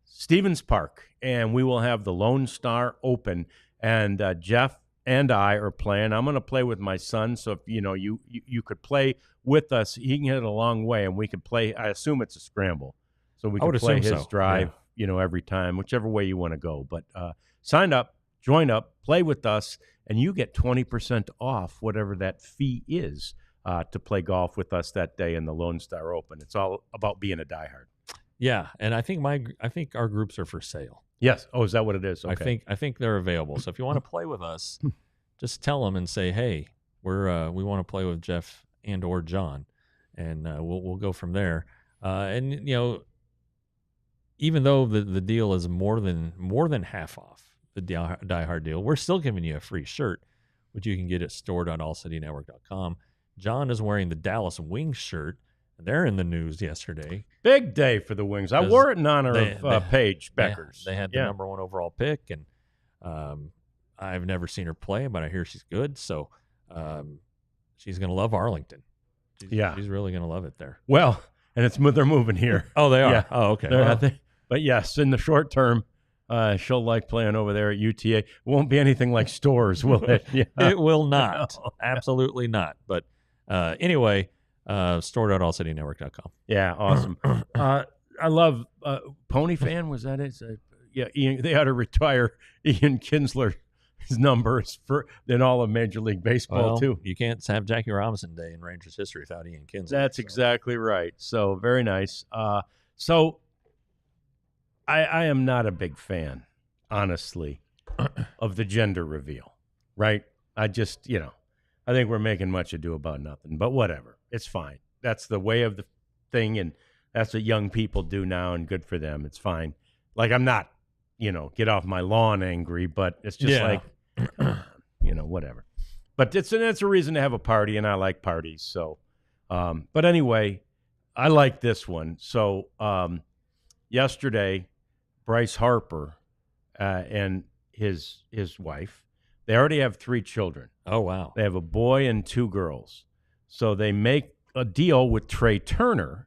Stevens Park, and we will have the Lone Star Open. And Jeff and I are playing. I'm going to play with my son, so if you could play with us, he can hit a long way, and we could play. I assume it's a scramble. So we can play his drive, every time, whichever way you want to go. But sign up, join up, play with us, and you get 20% off whatever that fee is to play golf with us that day in the Lone Star Open. It's all about being a diehard. Yeah, and I think our groups are for sale. Yes. Oh, is that what it is? Okay. I think they're available. So if you want to play with us, just tell them and say, hey, we want to play with Jeff and or John, and we'll go from there. And even though the deal is more than half off the diehard deal, we're still giving you a free shirt, which you can get at store.allcitynetwork.com. John is wearing the Dallas Wings shirt. They're in the news yesterday. Big day for the Wings. I wore it in honor of Paige Beckers. They had the number 1 overall pick, and I've never seen her play, but I hear she's good. So she's going to love Arlington. She's really going to love it there. Well, and they're moving here. Oh, they are? Yeah. Oh, okay. But yes, in the short term, she'll like playing over there at UTA. It won't be anything like Stores, will it? Yeah. It will not. No. Absolutely not. But anyway, store.allcitynetwork.com. Yeah, awesome. I love Pony Fan. Was that it? Ian, they ought to retire Ian Kinsler's numbers in all of Major League Baseball, too. You can't have Jackie Robinson Day in Rangers history without Ian Kinsler. That's exactly right. So very nice. So I am not a big fan, honestly, of the gender reveal, right? I just, I think we're making much ado about nothing, but whatever. It's fine. That's the way of the thing, and that's what young people do now, and good for them. It's fine. Like, I'm not, get off my lawn angry, but it's just whatever. But it's a reason to have a party, and I like parties. So, but anyway, I like this one. So yesterday, Bryce Harper and his wife, they already have 3 children. Oh, wow. They have a boy and 2 girls. So they make a deal with Trey Turner,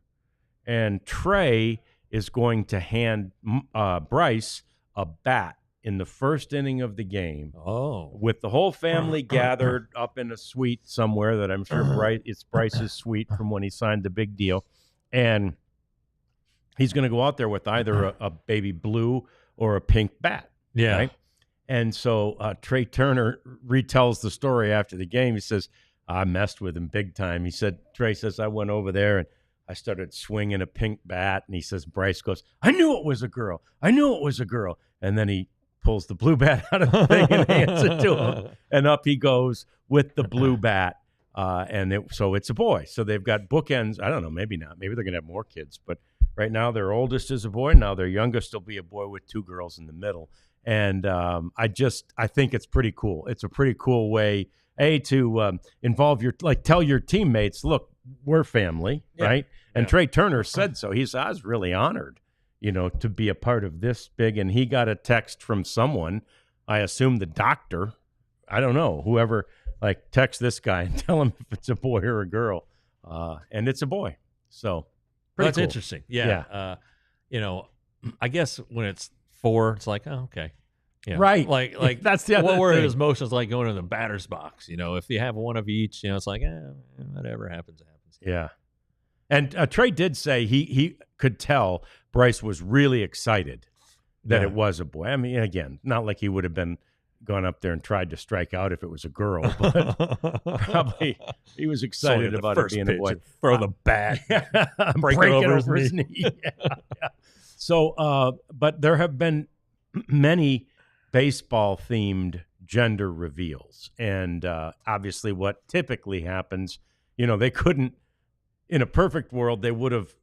and Trey is going to hand Bryce a bat in the first inning of the game. Oh. With the whole family gathered up in a suite somewhere that I'm sure it's Bryce's suite from when he signed the big deal. And he's going to go out there with either a baby blue or a pink bat. Yeah. Right? And so Trey Turner retells the story after the game. He says, I messed with him big time. He said, Trey says, I went over there and I started swinging a pink bat. And he says, Bryce goes, I knew it was a girl. I knew it was a girl. And then he pulls the blue bat out of the thing and hands it to him. And up he goes with the blue bat. So it's a boy. So they've got bookends. I don't know, maybe not. Maybe they're going to have more kids. But right now their oldest is a boy. Now their youngest will be a boy with 2 girls in the middle. And I think it's pretty cool. It's a pretty cool way, to involve tell your teammates, look, we're family, right? And Trey Turner said so. He said, I was really honored, to be a part of this big. And he got a text from someone, I assume the doctor, I don't know, whoever, text this guy and tell him if it's a boy or a girl. And it's a boy. So that's cool. Interesting. Yeah. I guess when it's 4, it's like, oh, okay. Yeah. Right. Like that's the other what were thing. his motions like going to the batter's box? If you have one of each, it's like, whatever happens, happens. Yeah. And Trey did say he could tell Bryce was really excited that it was a boy. I mean, again, not like he would have gone up there and tried to strike out if it was a girl, but probably he was excited about it being a boy. Throw the bat, break it over his knee. Yeah. So, but there have been many baseball-themed gender reveals, and obviously, what typically happens, they couldn't. In a perfect world, they would have,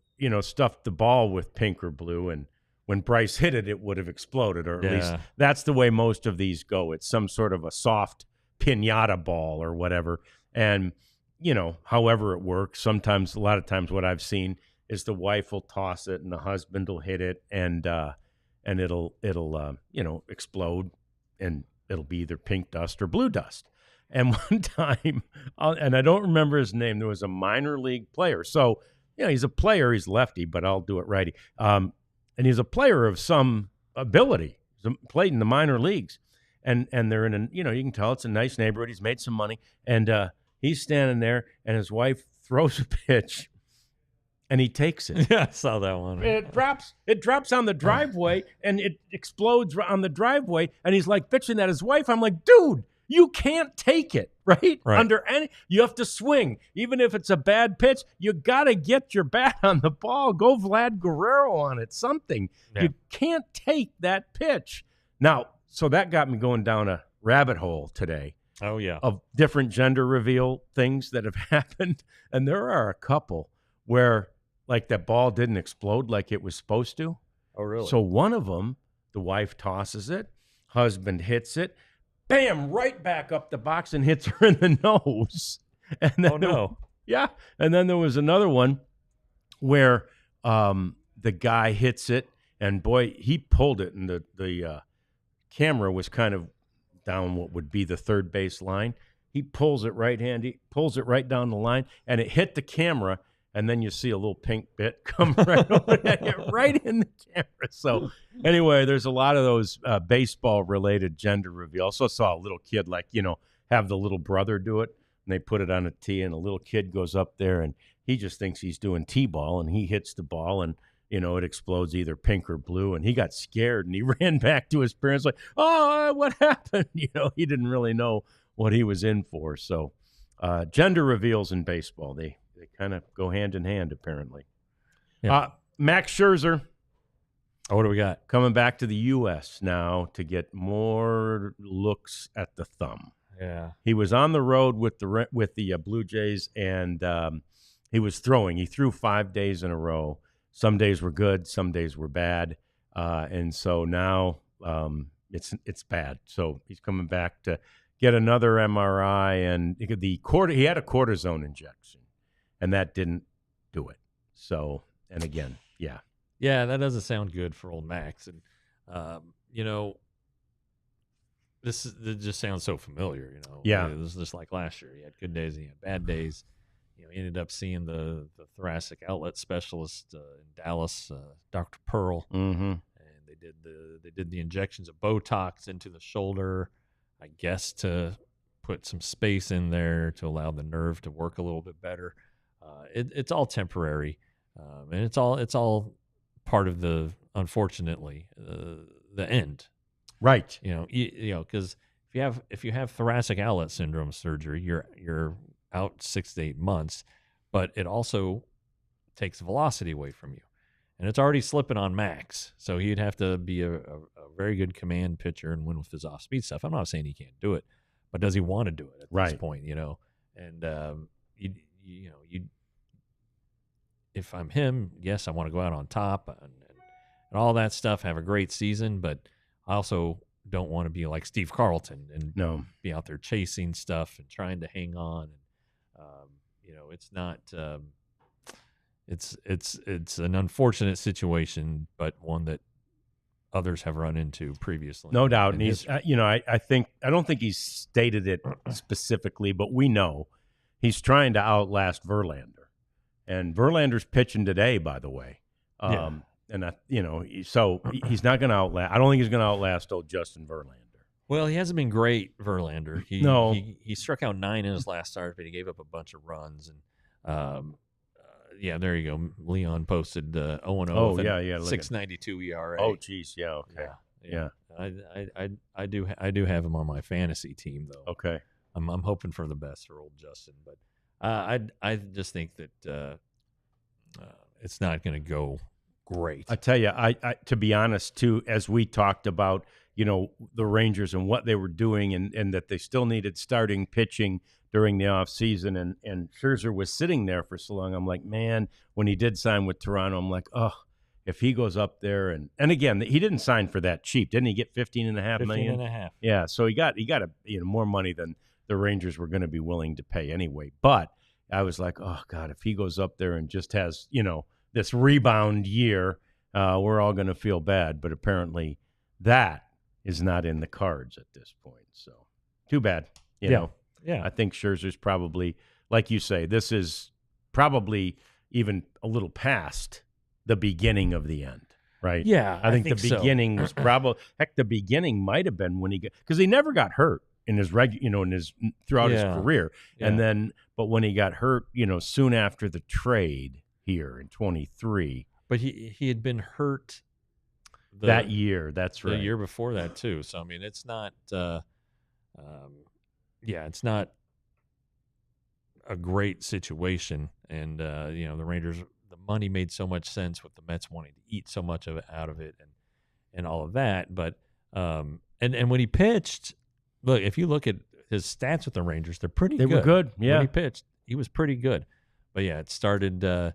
stuffed the ball with pink or blue, and when Bryce hit it, it would have exploded, or at least that's the way most of these go. It's some sort of a soft piñata ball or whatever, and however it works. Sometimes, a lot of times, what I've seen is the wife will toss it and the husband will hit it, and it'll explode, and it'll be either pink dust or blue dust. And one time, and I don't remember his name, there was a minor league player. So, he's a player, he's lefty, but I'll do it righty. And he's a player of some ability. He's played in the minor leagues. And they're in you can tell it's a nice neighborhood. He's made some money. And he's standing there, and his wife throws a pitch, and he takes it. Yeah, I saw that one. It drops on the driveway, and it explodes on the driveway. And he's like bitching at his wife. I'm like, dude, you can't take it, right? You have to swing. Even if it's a bad pitch, you got to get your bat on the ball. Go Vlad Guerrero on it, something. Yeah. You can't take that pitch. Now, so that got me going down a rabbit hole today. Oh, yeah. Of different gender reveal things that have happened. And there are a couple where, like, that ball didn't explode like it was supposed to. Oh, really? So one of them, the wife tosses it, husband hits it, bam, right back up the box and hits her in the nose. And then and then there was another one where the guy hits it, and boy, he pulled it, and the camera was kind of down what would be the third base line. He pulls it right-handed, pulls it right down the line, and it hit the camera, and then you see a little pink bit come right over right in the camera. So anyway, there's a lot of those baseball-related gender reveals. I also saw a little kid, have the little brother do it, and they put it on a tee, and a little kid goes up there, and he just thinks he's doing T-ball, and he hits the ball, and, it explodes either pink or blue, and he got scared, and he ran back to his parents like, oh, what happened? He didn't really know what he was in for. So gender reveals in baseball, they kind of go hand in hand, apparently. Yeah. Max Scherzer. Oh, what do we got? Coming back to the U.S. now to get more looks at the thumb. Yeah. He was on the road with the Blue Jays, and he was throwing. He threw 5 days in a row. Some days were good, some days were bad, and so now it's bad. So he's coming back to get another MRI, and he had a cortisone injection, and that didn't do it. So, and again, yeah, that doesn't sound good for old Max, and this just sounds so familiar. Yeah, it was just like last year. He had good days, and he had bad days. He ended up seeing the thoracic outlet specialist in Dallas, Dr. Pearl, and they did the injections of Botox into the shoulder, I guess, to put some space in there to allow the nerve to work a little bit better. It's all temporary, and it's all part of the, unfortunately, the end. Right. Because if you have thoracic outlet syndrome surgery, you're out 6 to 8 months, but it also takes velocity away from you, and it's already slipping on Max. So he'd have to be a very good command pitcher and win with his off-speed stuff. I'm not saying he can't do it, but does he want to do it at this point? And if I'm him, yes, I want to go out on top and all that stuff, have a great season, but I also don't want to be like Steve Carlton and be out there chasing stuff and trying to hang on. And it's not. It's an unfortunate situation, but one that others have run into previously. No doubt, and he's. I don't think he's stated it specifically, but we know he's trying to outlast Verlander, and Verlander's pitching today, by the way. so he's not going to outlast. I don't think he's going to outlast old Justin Verlander. Well, he hasn't been great, Verlander. He struck out 9 in his last start, but he gave up a bunch of runs. And there you go. Leon posted 0-0. Oh, yeah. 6.92 ERA. Oh, geez, yeah, okay, yeah. I do have him on my fantasy team though. Okay, I'm hoping for the best for old Justin, but I just think that it's not going to go great. I tell you, I to be honest too, as we talked about, the Rangers and what they were doing, and that they still needed starting pitching during the offseason, and Scherzer was sitting there for so long. I'm like, man, when he did sign with Toronto, I'm like, oh, if he goes up there and again, he didn't sign for that cheap, didn't he? Get $15.5 million. $15.5. Yeah, so he got more money than the Rangers were going to be willing to pay anyway. But I was like, oh God, if he goes up there and just has this rebound year, we're all going to feel bad. But apparently, that is not in the cards at this point. So too bad. You know. Yeah. I think Scherzer's probably, like you say, this is probably even a little past the beginning of the end, right? Yeah, I think the beginning was probably, the beginning might have been when because he never got hurt in his throughout his career. Yeah. And then, but when he got hurt, soon after the trade here in 23. But he had been hurt that year. That's right. The year before that too. So, I mean, it's not, it's not a great situation. And, the Rangers, the money made so much sense with the Mets wanting to eat so much of it out of it and all of that. But, and when he pitched, look, if you look at his stats with the Rangers, they're pretty good. They were good. Yeah. When he pitched, he was pretty good. But yeah, it started, the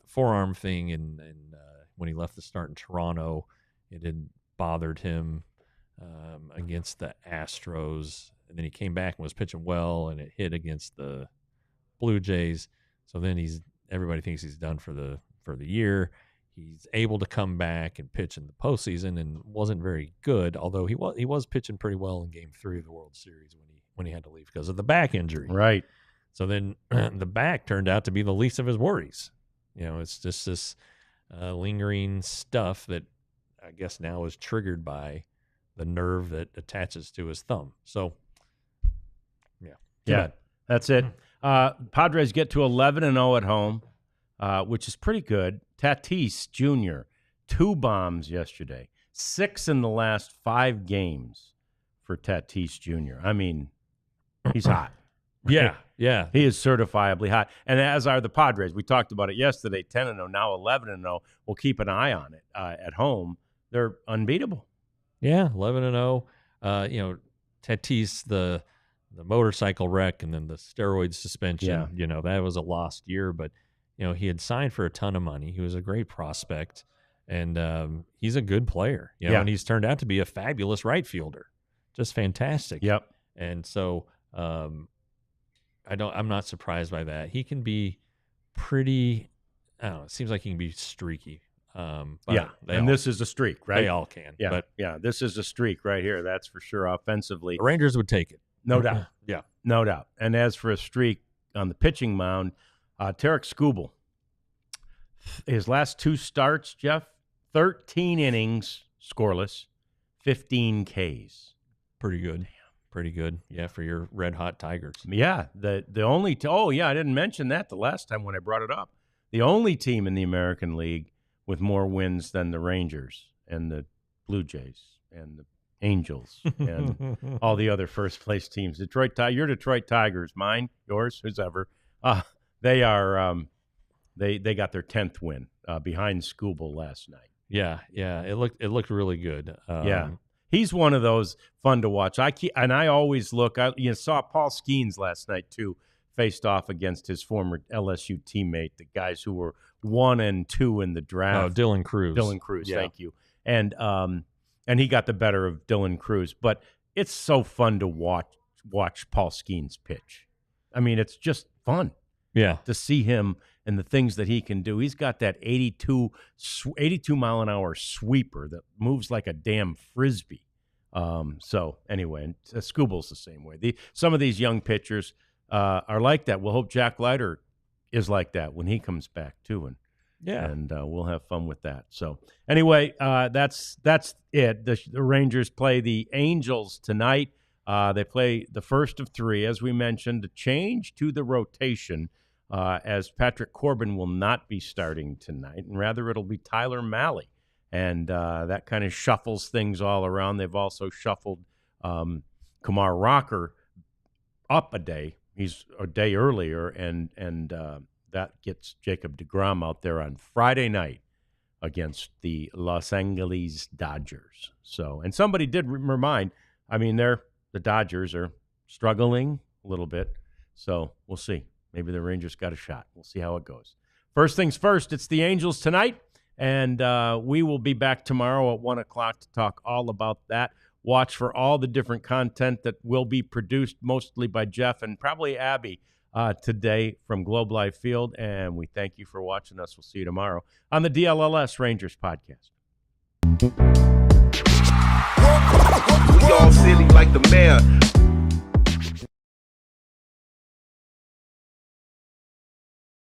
forearm thing and when he left to start in Toronto, it had bothered him against the Astros. And then he came back and was pitching well, and it hit against the Blue Jays. So then everybody thinks he's done for the year. He's able to come back and pitch in the postseason, and wasn't very good. Although he was pitching pretty well in Game 3 of the World Series when he had to leave because of the back injury. Right. So then the back turned out to be the least of his worries. It's just this lingering stuff that I guess now is triggered by the nerve that attaches to his thumb. So. Yeah, that's it. Padres get to 11-0 at home, which is pretty good. Tatis Jr., 2 bombs yesterday, 6 in the last 5 games for Tatis Jr. I mean, he's hot. Yeah. He is certifiably hot. And as are the Padres. We talked about it yesterday, 10-0, now 11-0. We'll keep an eye on it at home. They're unbeatable. Yeah, 11-0. Tatis, the motorcycle wreck and then the steroid suspension, that was a lost year, but he had signed for a ton of money. He was a great prospect, and he's a good player, and he's turned out to be a fabulous right fielder, just fantastic. Yep. And so I'm not surprised by that. He can be pretty, I don't know, it seems like he can be streaky. This is a streak, right? They all can. Yeah, this is a streak right here. That's for sure. Offensively, the Rangers would take it. No doubt. Yeah. No doubt. And as for a streak on the pitching mound, Tarek Skubal, his last 2 starts, Jeff, 13 innings, scoreless, 15 Ks. Pretty good. Pretty good. Yeah, for your red hot Tigers. Yeah. The only I didn't mention that the last time when I brought it up. The only team in the American League with more wins than the Rangers and the Blue Jays and the Angels and all the other first place teams. Your Detroit Tigers, mine, yours, who's ever. They are they got their 10th win behind Skubal last night. Yeah. It looked really good. He's one of those fun to watch. I always look. You saw Paul Skeens last night too, faced off against his former LSU teammate, the guys who were 1 and 2 in the draft. Oh, Dylan Cruz. Yeah. Thank you. And he got the better of Dylan Cruz. But it's so fun to watch Paul Skeens pitch. I mean, it's just fun. Yeah. To see him and the things that he can do. He's got that 82 mile an hour sweeper that moves like a damn Frisbee. So anyway, Skubal's the same way. Some of these young pitchers are like that. We'll hope Jack Leiter is like that when he comes back too. And Yeah. And we'll have fun with that. So anyway, that's it. The Rangers play the Angels tonight. They play the first of three, as we mentioned, a change to the rotation, as Patrick Corbin will not be starting tonight, and rather it'll be Tyler Mahle. And that kind of shuffles things all around. They've also shuffled Kumar Rocker up a day. He's a day earlier, and that gets Jacob deGrom out there on Friday night against the Los Angeles Dodgers. So, and somebody did remind, I mean, the Dodgers are struggling a little bit. So we'll see. Maybe the Rangers got a shot. We'll see how it goes. First things first, it's the Angels tonight, and we will be back tomorrow at 1 o'clock to talk all about that. Watch for all the different content that will be produced mostly by Jeff and probably Abby today from Globe Life Field. And we thank you for watching us. We'll see you tomorrow on the DLLS Rangers podcast. We all silly like the mayor.